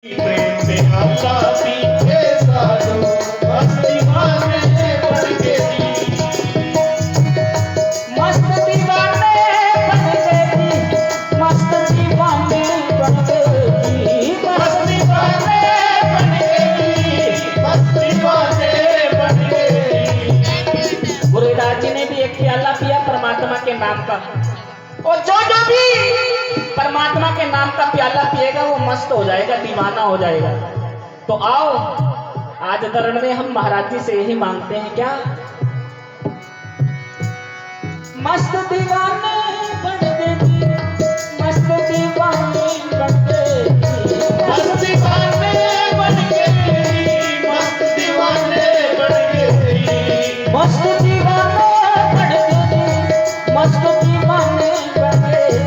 प्रेम से अल्लाह पीछे साधु बस दीवाने बन के मस्त दीवाने बन गई, मस्त दीवाने बन गई, मस्त दीवाने बन गई, मस्त दीवाने बन गई। गुरुदास जी ने भी एक प्याला पिया परमात्मा के नाम का, और जो जो भी परमात्मा के नाम का प्याला पिएगा वो मस्त हो जाएगा, दीवाना हो जाएगा। तो आओ आज दरण में हम महाराज जी से यही मांगते हैं, क्या मस्त दीवाने बन गई, मस्त दीवाने बन गई, मस्त दीवाने बन गई, मस्त दीवाने बन गई, मस्त दीवाने बन गई, मस्त दीवाने बन गई।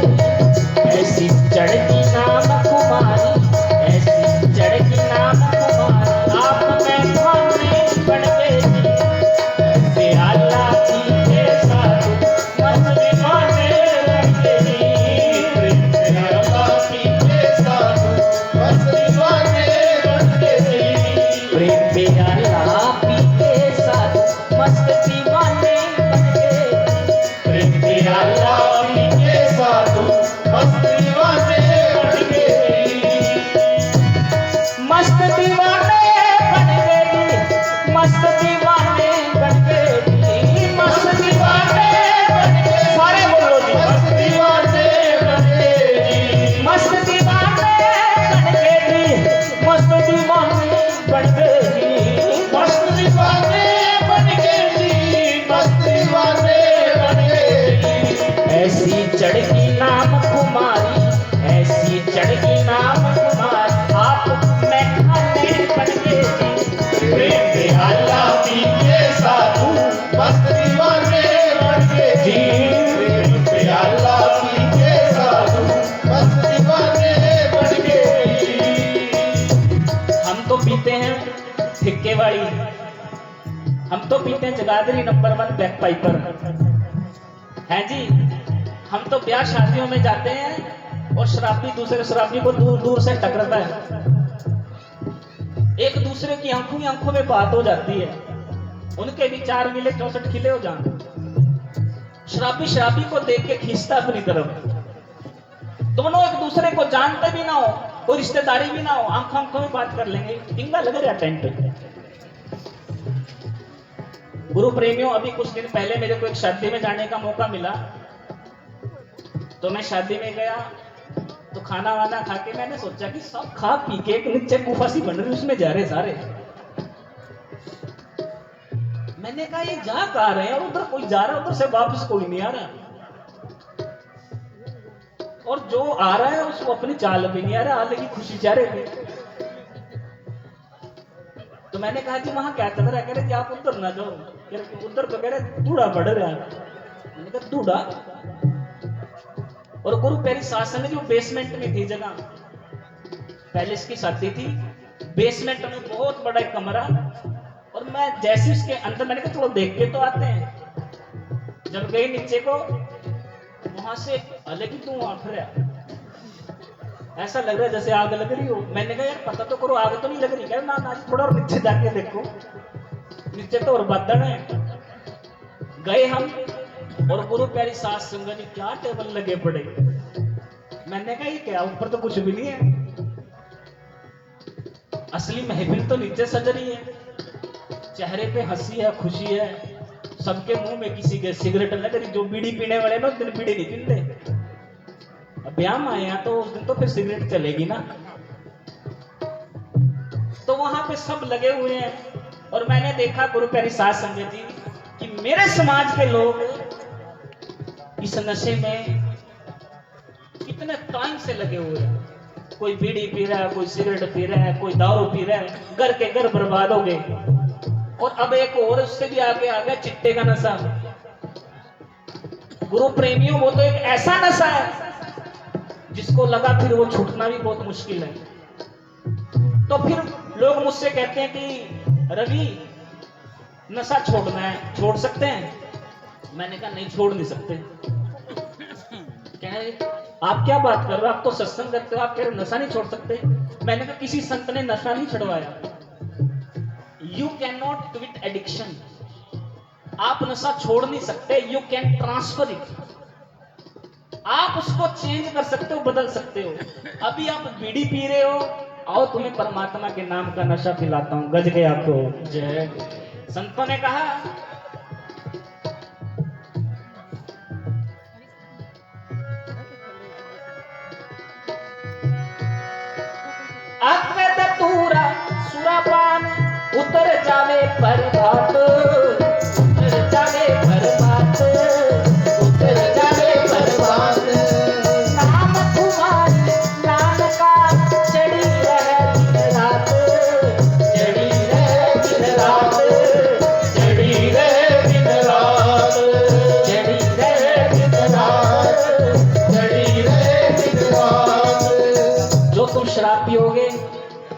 ऐसी चढ़ती नाम कुमारी, ऐसी चढ़ती नाम कुमारी, आप में दीवाने बन गई। ऐसे अल्लाह की के साधु मस्त दीवाने बन गई। प्रेम से अल्लाह पीछे साधु बस दीवाने बन गई। प्रेम पे अल्लाह पी के साधु मस्त दीवाने बन गए। प्रेम से अल्लाह पीछे साधु बस दीवाने बन गई। मस्त दीवाने बन गई, मस्त दीवाने बन गई, मस्त दीवाने बन गई। सारे बोलो जी, मस्त दीवाने बन गई। मस्त दीवाने बन गई, मस्त दीवाने बन गई, मस्त दीवाने बन गई, मस्त दीवाने बन गई। ऐसी चढ़की नाम कुमारी, ऐसी चढ़की नाम कुमारी, आप मैं खाने बन गई। प्रेम से अल्लाह पीछे साधु मस्त दीवाने बन गई। प्रेम से अल्लाह पीछे साधु मस्त दीवाने बन गई। हम तो पीते हैं ठिक्के वाली, हम तो पीते हैं जगाधरी नंबर 1 बैक पाइपर हैं जी। हम तो ब्याह शादियों में जाते हैं और शराबी दूसरे शराबी को दूर दूर से टकराता है, एक दूसरे की आंखों ही आंखों में बात हो जाती है, उनके विचार मिले 64 खिले हो जाते। शराबी शराबी को देख के खींचता अपनी तरफ, दोनों एक दूसरे को जानते भी ना हो, कोई रिश्तेदारी भी ना हो, आंखों आंखों में बात कर लेंगे, टिंगा लग रहा टाइम पे। गुरु प्रेमियों, अभी कुछ दिन पहले मेरे को एक शादी में जाने का मौका मिला, तो मैं शादी में गया तो खाना वाना खा के मैंने सोचा कि सब खा पी के एक नीचे गुफा सी बन रही, उसमें जा रहे सारे। मैंने कहा ये जा कहा रहे हैं, और उधर कोई जा रहा है, उधर से वापस कोई नहीं आ रहा, और जो आ रहा है उसको अपनी चाल भी नहीं आ रहा, आने की खुशी चाह रहे थे। तो मैंने कहा जी वहां क्या चल रहा है? कह रहे जी आप उधर ना जाओ, कह रहे उधर तो कह रहे धूड़ा बढ़ रहा है। मैंने कहा धूड़ा? और गुरु प्यारी शासन जो बेसमेंट में थी जगह, पैलेस की शादी थी, बेसमेंट में बहुत बड़ा एक कमरा, और मैं जैसे उसके अंदर, मैंने कहा चलो देख के तो आते हैं। जब गए नीचे को, वहां से अलग ही धुआं उठ रहा, ऐसा लग रहा है जैसे आग लग रही हो। मैंने कहा यार पता तो करो आग तो नहीं लग रही? कह ना ना थोड़ा और नीचे जाके देखो, नीचे तो और बदन है। गए हम, और गुरु प्यारी सात संगत जी क्या टेबल लगे पड़े। मैंने कहा ये क्या, ऊपर तो कुछ भी नहीं है, असली महफिल तो नीचे सज रही है, चेहरे पे हंसी है, खुशी है, सबके मुंह में किसी के सिगरेट लग रही। जो बीड़ी पीने वाले ना उस दिन बीड़ी नहीं पीते, अब ब्याह में आए हैं तो उस दिन तो फिर सिगरेट चलेगी ना। तो वहां पे सब लगे हुए हैं, और मैंने देखा गुरु प्यारी सात संगत जी कि मेरे समाज के लोग इस नशे में कितने टाइम से लगे हुए हैं। कोई बीड़ी पी रहा है, कोई सिगरेट पी रहा है, कोई दारू पी रहा है, घर के घर बर्बाद हो गए। और अब एक और उससे भी आगे आ गया चिट्टे का नशा। गुरु प्रेमियों, वो तो एक ऐसा नशा है जिसको लगा फिर वो छूटना भी बहुत मुश्किल है। तो फिर लोग मुझसे कहते हैं कि रवि नशा छोड़ना है, छोड़ सकते हैं? मैंने कहा नहीं, छोड़ नहीं सकते। कह रहे आप क्या बात कर रहे हो, आप तो सत्संग करते हो, आप कह रहे नशा नहीं छोड़ सकते? मैंने कहा किसी संत ने नशा नहीं छुड़वाया। You can not quit addiction, आप नशा छोड़ नहीं सकते, यू कैन ट्रांसफर इट, आप उसको चेंज कर सकते हो, बदल सकते हो। अभी आप बीड़ी पी रहे हो, आओ तुम्हें परमात्मा के नाम का नशा पिलाता हूं, गज गए आपको जय। संतों ने कहा पूरा सुरापान उतर जावे पर्वत, उतर जावे पर्वत, उतर जावे पर्वत, नाम तुम्हारी नानका चढ़ी रहे दिन रात, चढ़ी रहे दिन रात, चढ़ी रहे दिन रात, चढ़ी रहे दिन रात, चढ़ी रहे दिन रात। जो तुम शराब पियोगे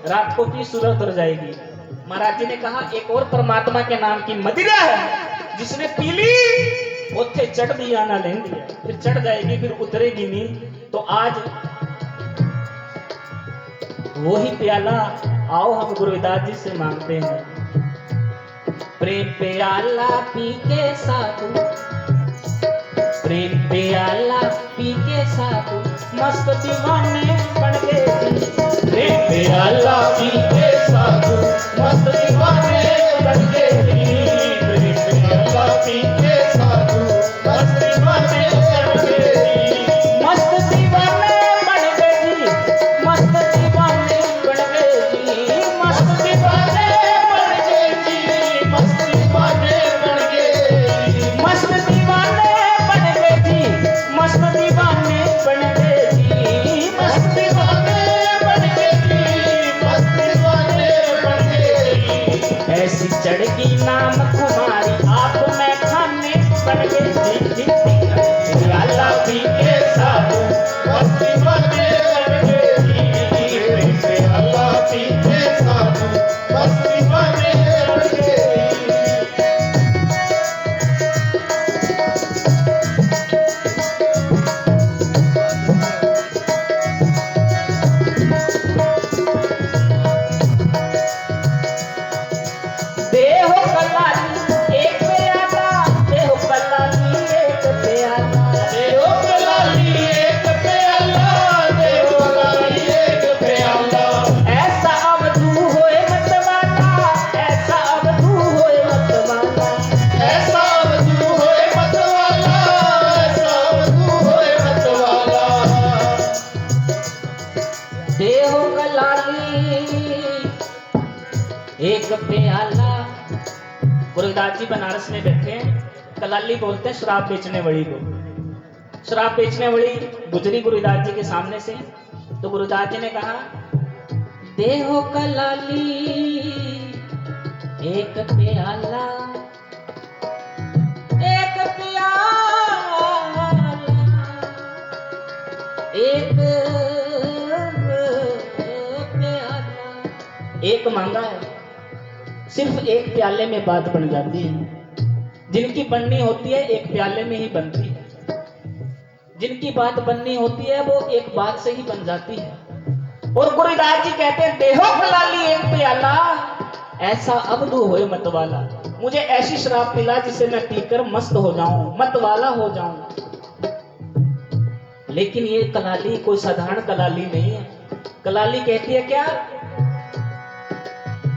रात को पी, सुबह उतर जाएगी। महाराज जी ने कहा एक और परमात्मा के नाम की मदिरा है, जिसने पी ली उथे चढ़ दिया ना लेंदी है, फिर चढ़ जाएगी, फिर उतरेगी नहीं। तो आज वही प्याला आओ हम गुरुदास जी से मांगते हैं। प्रेम प्याला पी के साधु, प्रेम प्याला पी के साधु मस्त दीवाने बन गए। प्रेम प्याला पी के साधु मस्त दीवाने बन गए। प्रेम प्याला पी के साधु मस्त दीवाने बन गए। मस्त दीवाने बन गए, मस्त दीवाने बन गए, मस्त दीवाने बन गए, मस्त दीवाने बन गए। मस्त दीवाने बन गए, मस्त दीवाने बन गए, मस्त दीवाने बन गए, मस्त दीवाने बन गए। ऐसी चढ़गी नाम तुम्हारी आप में खाने बन गए। प्याला पी के साधु मस्त दीवाने बन गए। प्रेम प्याला पी के साधु मस्त दीवाने बन गए। देहो कलाली एक प्याला, देहो कलाली एक प्याला, देहो कलाली एक प्याला, देहो कलाली एक प्याला। ऐसा अवधू होए मतवाला, ऐसा अवधू होए मतवाला, ऐसा अवधू होए मतवाला, ऐसा अवधू होए मतवाला। देहो कलाली एक प्याला। गुरुदास जी बनारस में बैठे हैं, कलाली बोलते हैं शराब बेचने वाली को। शराब बेचने वाली गुजरी गुरुदास जी के सामने से, तो गुरुदास जी ने कहा देहो कलाली एक प्याला, एक प्याला, एक प्याला, एक मांगा है, सिर्फ एक प्याले में बात बन जाती है। जिनकी बननी होती है एक प्याले में ही बनती है, जिनकी बात बननी होती है वो एक बात से ही बन जाती है। और गुरुदास जी कहते हैं देहो कलाली एक प्याला, ऐसा अवधू होए मतवाला। मुझे ऐसी शराब पिला जिसे मैं पीकर मस्त हो जाऊं, मतवाला हो जाऊं। लेकिन ये कलाली कोई साधारण कलाली नहीं है। कलाली कहती है क्या,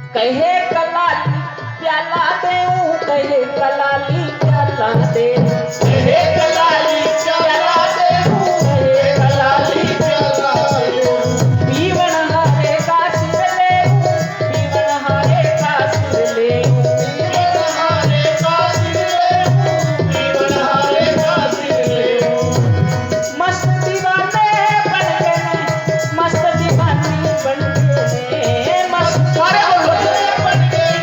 कहे कलाली प्याला देऊं, कहे कलाली प्याला दे, कहे कलाली प्याला देऊं, कहे कलाली प्याला देऊं। पीवन हारे का सिर लेऊं, पीवन हारे का सिर लेऊं, पीवन हारे का सिर लेऊं, पीवन हारे का सिर लेऊं। मस्त दीवाने बन गए, मस्त दीवानी बन गए, मस्त सारे बन गए,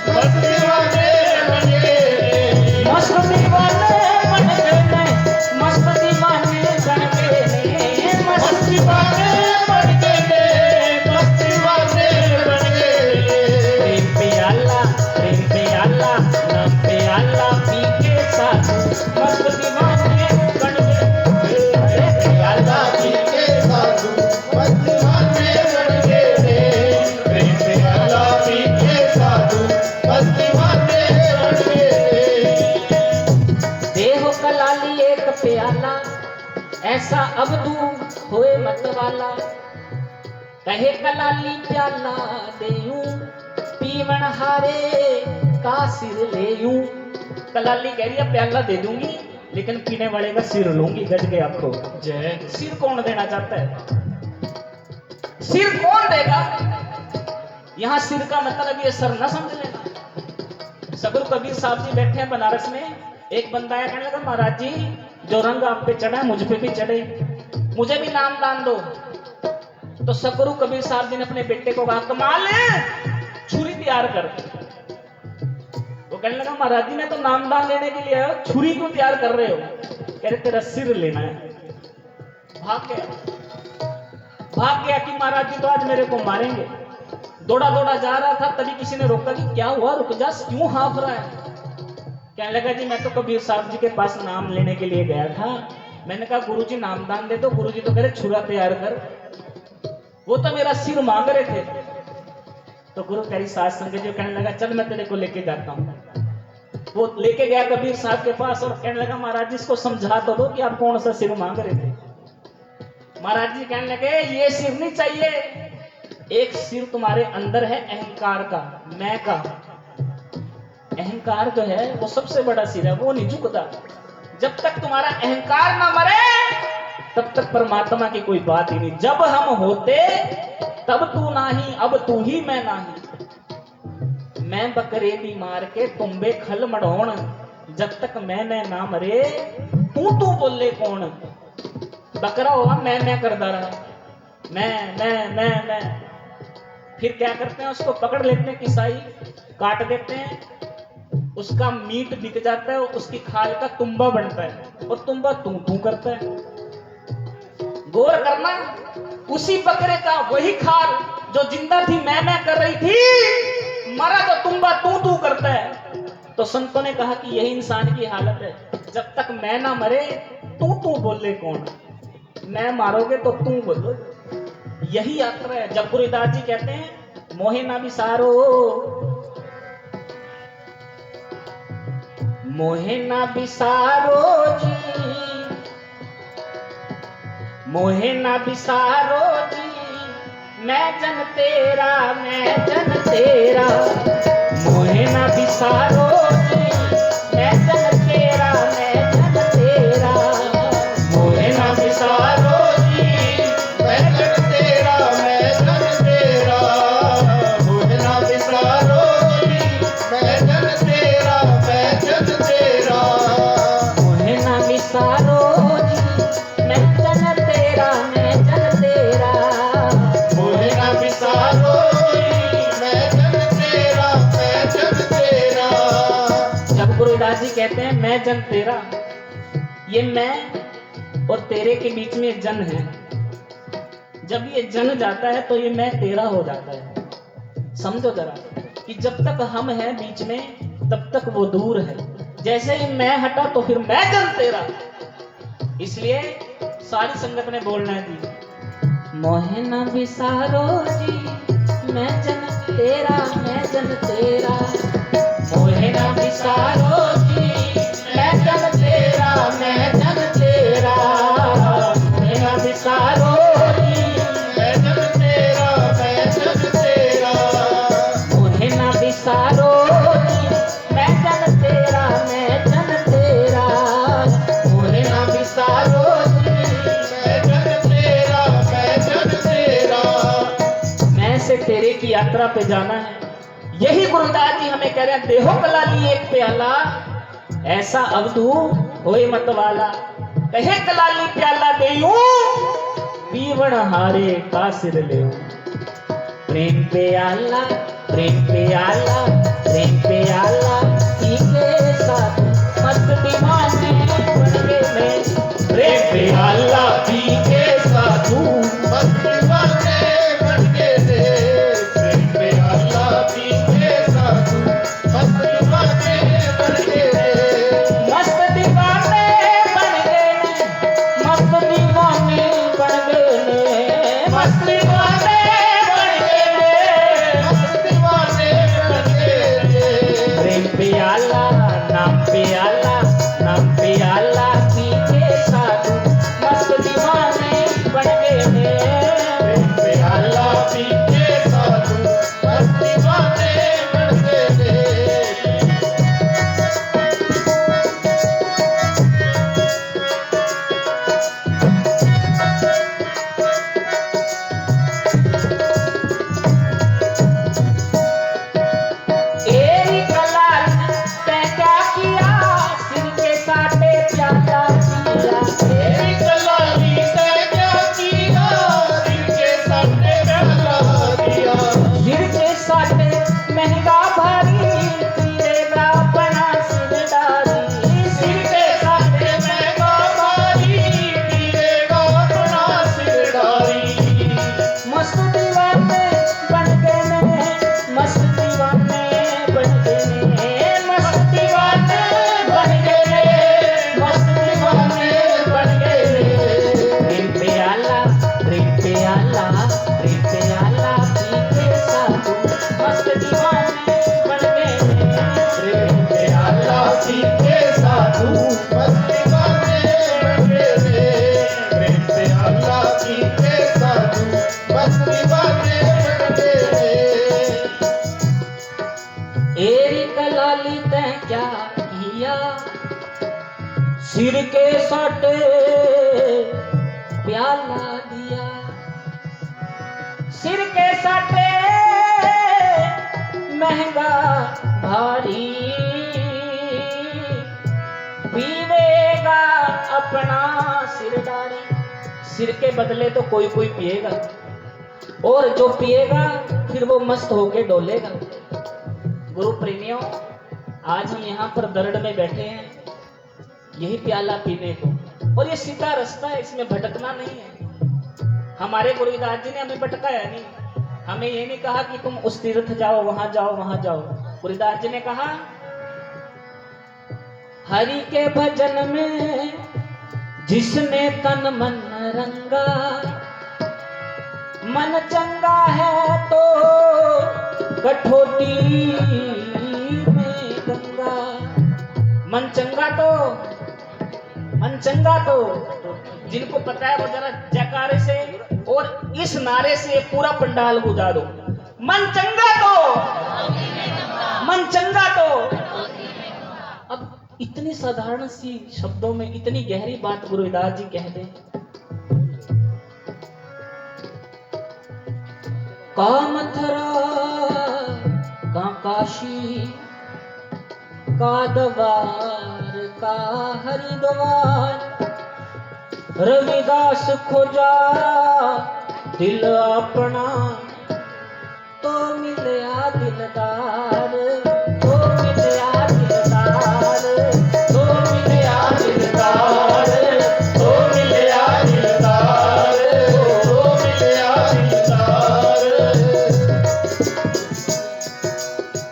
मस्त दीवाने बन गए। मस्त दीवाने बन कहे कलाली प्याला देयूं पीवन हारे का सिर लेयूं। कलाली कह रही है प्याला दे दूंगी लेकिन पीने वाले का सिर लूंगी। गज के आपको जय। सिर कौन देना चाहता है? सिर कौन देगा? यहां सिर का मतलब ये सर ना समझ लेना। सगुरु कबीर साहब जी बैठे हैं बनारस में। एक बंदा आया कहने लगा महाराज जी जो रंग आप पे चढ़ा है मुझ पे भी चढ़े, मुझे भी नाम दान दो। तो सगुरु कबीर साहब जी ने अपने बेटे को कहा कमाल है छुरी तैयार कर। वो कहने लगा महाराज जी मैं तो नाम दान लेने के लिए आया, छुरी क्यों तैयार कर रहे हो? कह रहे तेरा सिर लेना है। भाग गया कि महाराज जी तो आज मेरे को मारेंगे। दौड़ा दौड़ा जा रहा था तभी किसी ने रोका कि क्या हुआ, रुक जा, क्यों हाँफ रहा है? कहने लगा जी मैं तो कबीर साहब जी के पास नाम लेने के लिए गया था। मैंने कहा गुरुजी नाम दान दे दो। गुरुजी तो कह रहे छुरा तैयार कर। वो तो मेरा सिर मांग रहे थे। तो गुरु करी साथ संगत जी कहने लगा चल मैं तेरे को लेके जाता हूँ। वो लेके गया कबीर साहब के पास और कहने लगा महाराज जी इसको समझा तो दो कि आप कौन सा सिर मांग रहे थे। महाराज जी कहने लगे ये सिर नहीं चाहिए, एक सिर तुम्हारे अंदर है अहंकार का, मैं का। अहंकार जो है वो सबसे बड़ा सिर है, वो नहीं झुकता। जब तक तुम्हारा अहंकार ना मरे तब तक परमात्मा की कोई बात ही नहीं। जब हम होते तब तू नाही, अब तू ही मैं नाही। मैं बकरे दी मार के तुम्बे खल मढ़ोण, जब तक मैं ना मरे तू बोले कौन। बकरा हुआ मैं करता रहा, मैं। फिर क्या करते हैं उसको पकड़ लेते हैं किसाई, काट देते हैं, उसका मीट बिक जाता है, उसकी खाल का तुम्बा बनता है और तुम्बा तू करता है। गौर करना उसी बकरे का वही खाल जो जिंदा थी मैं कर रही थी, मरा तो तुम्बा तू करता है। तो संतों ने कहा कि यही इंसान की हालत है। जब तक मैं ना मरे तू बोले कौन। मैं मारोगे तो तू बोलो। यही यात्रा है। जब गुरुदास जी कहते हैं मोहे ना बिसारो, मोहे ना बिसारो जी, मोहे ना बिसारो जी, मैं जन तेरा, मैं जन तेरा। मोहे ना बिसारो जी, मैं जन तेरा, मैं जन तेरा। मोहे ना बिसारो जी, मैं जन तेरा, मैं जन तेरा। मोहे ना बिसारो जी, मैं जन तेरा, मैं जन तेरा। मोहे ना बिसारो जी, मैं जन तेरा, मैं जन तेरा। मोहे ना बिसारो जी, मैं जन तेरा, मैं जन तेरा। जब गुरुदास जी कहते हैं मैं जन तेरा, ये मैं और तेरे के बीच में जन है। जब ये जन जाता है तो ये मैं तेरा हो जाता है। समझो जरा कि जब तक हम हैं बीच में तब तक वो दूर है। जैसे ही मैं हटा तो फिर मैं जन तेरा। इसलिए सारी संगत ने बोलना है जी मोहे ना बिसारो जी, मैं जन तेरा, मैं जन तेरा। मोहे ना बिसारो जी, मैं जन तेरा, मैं जन तेरा। मोहे ना बिसारो जी, मैं जन तेरा, मैं जन तेरा। मोहे ना बिसारो जी, मैं जन तेरा, मैं जन तेरा। मोहे ना बिसारो जी, मैं जन तेरा, मैं जन तेरा। मैं से तेरे की यात्रा पे जाना है। यही गुरुदास जी हमें कह रहे हैं देहो कलाली एक प्याला, ऐसा अवधू होए मत वाला। कहे कलाली प्याला देयूं पीवण हारे का सिर ले। प्रेम प्याला, प्रेम प्याला, प्रेम प्याला पी के साथ मस्त दीवाने बन गए मैं। प्रेम प्याला पी के साधु मस्त दीवाने बन के रे। प्रेम प्याला पी के साधु मस्त दीवाने बन के रे। मस्त दीवाने बन गए, मस्त दीवाने बन गए, मस्त दीवाने बन गए। मस्त दीवाने बन के रे। प्रेम प्याला नाम प्याला, नाम प्याला पी के साधु मस्त दीवाने बन गए। प्रेम प्याला सिर के साटे प्याला दिया, सिर के साटे महंगा भारी, पीवेगा अपना सिरदारी। सिर के बदले तो कोई कोई पिएगा, और जो पिएगा फिर वो मस्त होके डोलेगा। गुरु प्रेमियों, आज हम यहाँ पर दरड़ में बैठे हैं यही प्याला पीने को, और ये सीधा रास्ता है, इसमें भटकना नहीं है। हमारे गुरुदास जी ने हमें भटकाया नहीं, हमें ये नहीं कहा कि तुम उस तीर्थ जाओ, वहां जाओ, वहां जाओ। गुरुदास जी ने कहा हरि के भजन में जिसने तन मन रंगा, मन चंगा है तो कठोती में गंगा। मन चंगा तो जिनको पता है वो जरा जयकारे से और इस नारे से पूरा पंडाल बुझा दो। मन चंगा तो अब इतनी साधारण सी शब्दों में इतनी गहरी बात गुरुदास जी कह दें। का मथुरा का काशी का द्वार का हरिद्वार, रविदास खोजा दिल अपना तो मिलया दिलदार, तो मिलया दिलदार, तो मिलया दिलदार, तो मिलया दिलदार, तो मिलया दिलदार।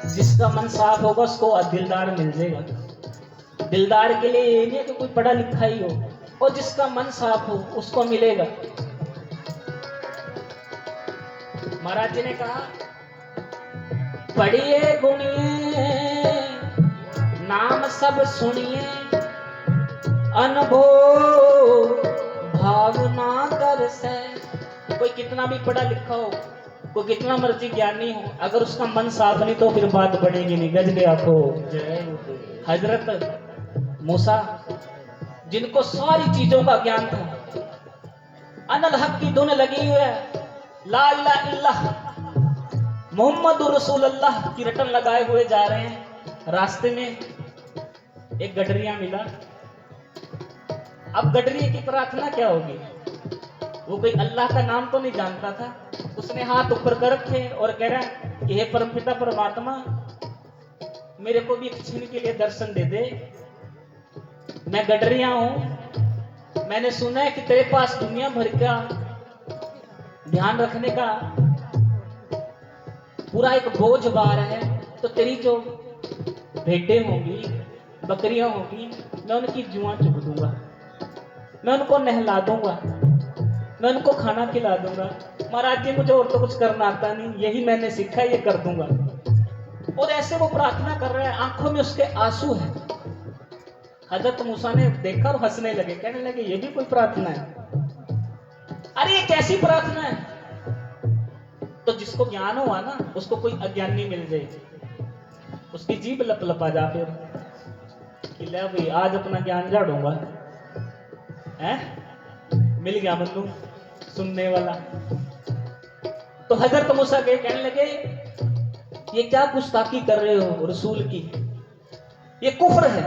जिसका मन साफ होगा उसको दिलदार मिल जाएगा। दिलदार के लिए ये नहीं है कि कोई पढ़ा लिखा ही हो, और जिसका मन साफ हो उसको मिलेगा। महाराज जी ने कहा पढ़िए गुणिए नाम सब सुनिए, अनुभव भावना कर से। कोई कितना भी पढ़ा लिखा हो, कोई कितना मर्जी ज्ञानी हो, अगर उसका मन साफ नहीं तो फिर बात बनेगी नहीं। गज गया को हजरत मूसा जिनको सारी चीजों का ज्ञान था, अनल हक की धुन लगी हुई है, ला इलाहा इल्लल्लाह मोहम्मदुर रसूलुल्लाह की रटन लगाए हुए जा रहे हैं। रास्ते में एक गडरिया मिला। अब गडरिये की प्रार्थना क्या होगी? वो कोई अल्लाह का नाम तो नहीं जानता था। उसने हाथ ऊपर कर रखे और कह रहा है कि हे परमपिता परमात्मा, मेरे को भी एक क्षण के लिए दर्शन दे दे। मैं गडरिया हूं, मैंने सुना है कि तेरे पास दुनिया भर का ध्यान रखने का पूरा एक बोझ बार है, तो तेरी जो भेंटें होंगी, बकरियां होंगी, मैं उनकी जुआं चुग दूंगा, मैं उनको नहला दूंगा, मैं उनको खाना खिला दूंगा। महाराज जी मुझे और तो कुछ करना आता नहीं, यही मैंने सीखा है, ये कर दूंगा। और ऐसे वो प्रार्थना कर रहा है, आंखों में उसके आंसू है। हजरत मूसा ने देखा और हंसने लगे, कहने लगे ये भी कोई प्रार्थना है? अरे ये कैसी प्रार्थना है? तो जिसको ज्ञान हुआ ना उसको कोई अज्ञानी मिल जाए, उसकी जीभ लपलपा जा फिर कि ले भाई आज अपना ज्ञान झाड़ूंगा। मिल गया मन्नू सुनने वाला। तो हजरत मूसा के कहने लगे ये क्या गुस्ताखी कर रहे हो रसूल की, ये कुफ्र है,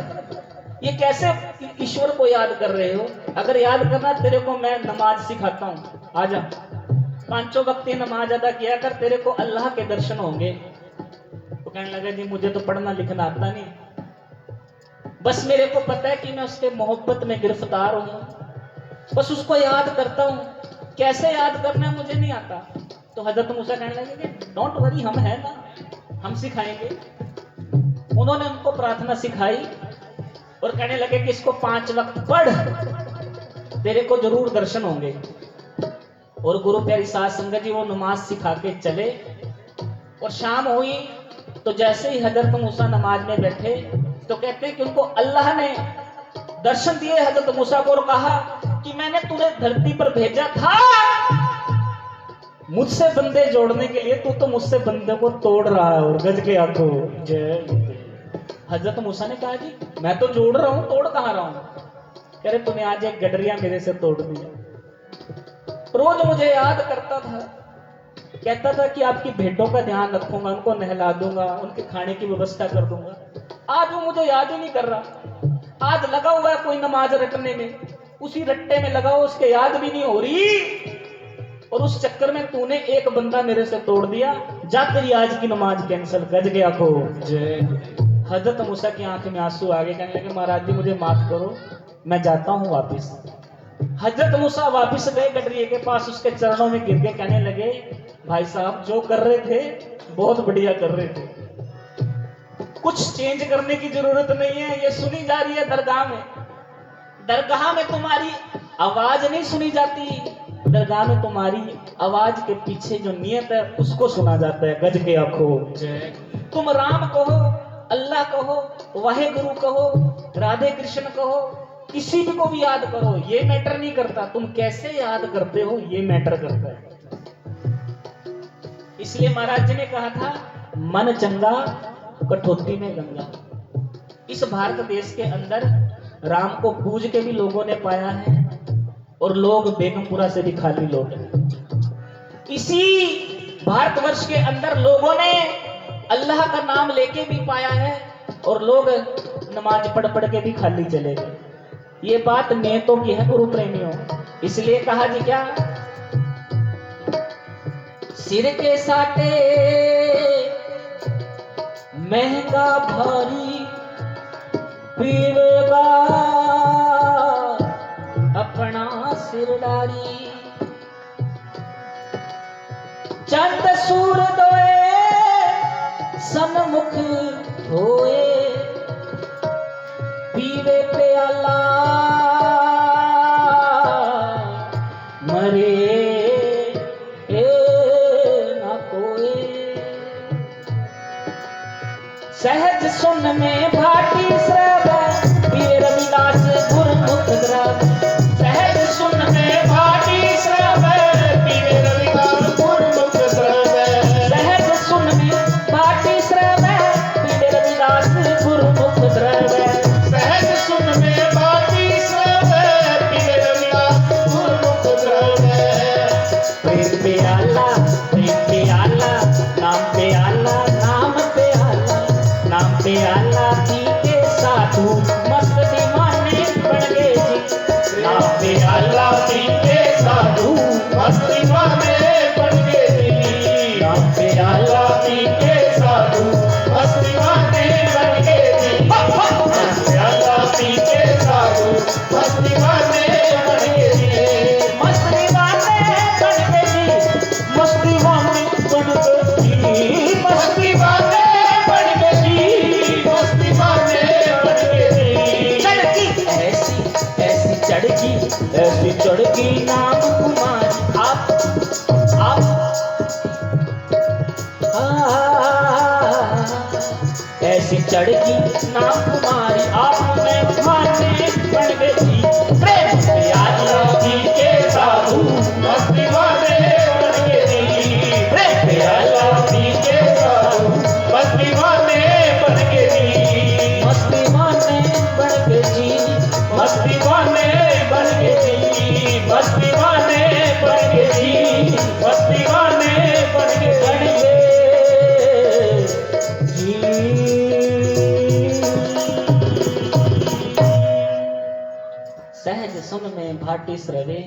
ये कैसे ईश्वर को याद कर रहे हो? अगर याद करना तेरे को मैं नमाज सिखाता हूं, आजा 5 वक्त की नमाज अदा किया कर, तेरे को अल्लाह के दर्शन होंगे। तो कहने लगा जी मुझे तो पढ़ना लिखना आता नहीं, बस मेरे को पता है कि मैं उसके मोहब्बत में गिरफ्तार हूं, बस उसको याद करता हूं, कैसे याद करना मुझे नहीं आता। तो हजरत मूसा कहने लगे डोंट वरी, हम हैं ना, हम सिखाएंगे। उन्होंने उनको प्रार्थना सिखाई और कहने लगे कि इसको 5 वक्त पढ़, तेरे को जरूर दर्शन होंगे। और गुरु प्यारी साध संगत जी वो नमाज सिखा के चले। और शाम हुई तो जैसे ही हजरत मूसा नमाज में बैठे तो कहते हैं कि उनको अल्लाह ने दर्शन दिए हजरत मूसा को और कहा कि मैंने तुम्हें धरती पर भेजा था मुझसे बंदे जोड़ने के लिए, तू तो मुझसे बंदे को तोड़ रहा है। और गज के आंखों जय। हजरत मूसा ने कहा जी मैं तो जोड़ रहा हूं, तोड़ कहां रहा हूं? कह रहे तूने आज एक गडरिया मेरे से तोड़ दिया। रोज मुझे याद करता था, कहता था कि आपकी भेंटों का ध्यान रखूंगा, उनको नहला दूंगा, उनके खाने की व्यवस्था कर दूंगा। आज वो मुझे याद ही नहीं कर रहा। आज लगा हुआ है कोई नमाज रटने में, उसी रट्टे में लगा हुआ, उसके याद भी नहीं हो रही। और उस चक्कर में तूने एक बंदा मेरे से तोड़ दिया। जा तेरी आज की नमाज कैंसिल। गज गया को जय। हजरत मूसा की आंख में आंसू आ गए, कहने लगे महाराज जी मुझे माफ करो, मैं जाता हूँ वापिस। हजरत मूसा वापिस गए गडरिये के पास, उसके चरणों में गिर के कहने लगे भाई साहब जो कर रहे थे बहुत बढ़िया कर रहे थे, कुछ चेंज करने की जरूरत नहीं है। ये सुनी जा रही है दरगाह में, दरगाह में तुम्हारी आवाज नहीं सुनी जाती, दरगाह में तुम्हारी आवाज के पीछे जो नियत है उसको सुना जाता है। गज के आखो जय। तुम राम कहो, अल्लाह कहो, वाहे गुरु कहो, राधे कृष्ण कहो, किसी भी को भी याद करो, ये मैटर नहीं करता, तुम कैसे याद करते हो ये मैटर करता है। इसलिए महाराज जी ने कहा था मन चंगा कठौती में गंगा। इस भारत देश के अंदर राम को पूज के भी लोगों ने पाया है और लोग बेगमपुरा से भी खाली लोग हैं। इसी भारतवर्ष के अंदर लोगों ने अल्लाह का नाम लेके भी पाया है और लोग नमाज पढ़ पढ़ के भी खाली चले गए। ये बात नेतों की है गुरु प्रेमियों। इसलिए कहा जी क्या, सिर के साटे महंगा भारी पीवेगा अपना सिरदारी। चंद सूर दोए सन्मुख होए पीवे प्याला मरे न कोई। सहज सुन में भाटी श्रव पीर रविदास गुरमुख द्रव। सहज सुन में भाटी श्रव पीर रविदास गुरमुख द्रव। सहज सुन में भाटी श्रव पीर रविदास गुरमुख द्रव। सहज सुन में भाटी श्रव पीर रविदास गुरमुख द्रव। प्रेम प्याला नाम प्याला नाम प्याला नाम प्याला पी के साधु मस्त दीवाने बन गए जी। नाम प्याला पी के साधु मस्त दीवाने बन गए जी। नाम प्याला पी के साधु मस्त दीवाने बन गए जी। नाम प्याला पी के साधु मस्त दीवाने बन गए जी। मस्त दीवाने बन गए जी। मस्त दीवाने बन गए जी। मस्त दीवाने बन गए जी। मस्त दीवाने बन गए जी। चढ़की ऐसी चढ़की नाम कुमारी। आप ऐसी चढ़की नाम कुमारी आप में माने बन गई जी। प्रेम प्याला पी के साधु मस्त दीवाने बन गए जी। प्रेम प्याला पी के साधु मस्त दीवाने बन गए जी। मस्त दीवाने बन गए जी। मस्त दीवाने बन गए जी। मस्त दीवाने बन गए जी। मस्त दीवाने बन गए जी। सहज सुन में भाटी श्रवे